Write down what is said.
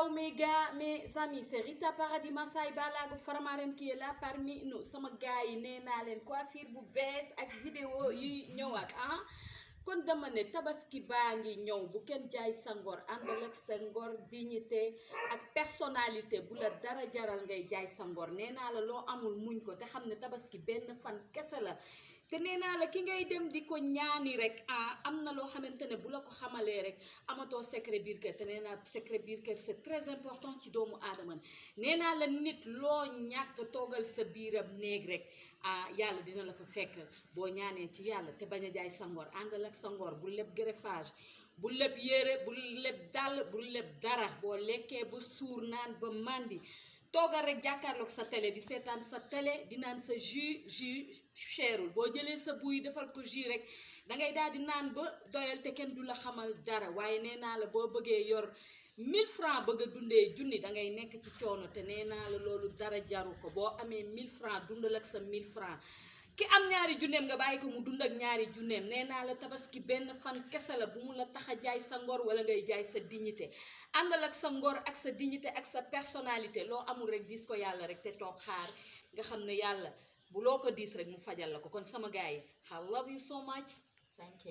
Ciao mes gars, mes amis, c'est Rita Paradis Massay Balago Faramaren qui est là parmi nous. Sama gars yi nee naa leen coiffure bu bees ak vidéo yi ñëwaat kon dama ne tabaski baa ngi ñëw bu kenn jaay sa ngor àndal ak sa ngor dignité ak personnalité bu la dara jaral ngay jaay sa ngor nee naa la loo amul muñ ko te xam ne tabaski benn fan kese la te nee naa la ki ngay dem di ko ñaani rek am na loo xamante ne bu la ko xamalee rek amatoo secret biir kër te nee naa secret biir kër c'est très important ci doomu aadama nee naa la nit loo ñàkk toogal sa biiram néeg rek yàlla dina la fa fekk boo ñaanee ci yàlla te bañ a jaay sa ngor àndal ak sa ngor bu leb greffage bu leb yére bu leb dàll bu leb dara boo lekkee ba suur naan ba màndi toogal rek jàkkaarloog sa télé di seetaan sa télé di naan sa jus cherul boo jëlee sa buy defal ko jus rek dangay daal di naan ba doyal te kenn du la xamal dara waaye nee naa la boo bëggee yor 1000 francs bëgg a dundee junni dangay nekk ci coono te nee naa la loolu dara jaru ko boo amee 1000 francs dundal ak sa 1000 francs ki am ñaari junneem nga bàyyi ko mu dund ak ñaari junneem nee naa la tabaski benn fan kese la bu mu la tax a jaay sa ngor wala ngay jaay sa dignité àndal ak sa ngor ak sa dignité ak sa personnalité loo amul rek diis ko yàlla rek te toog xaar nga xam ne yàlla bu loo ko diis rek mu fajal la ko kon sama gars yi I love you so much. Thank you.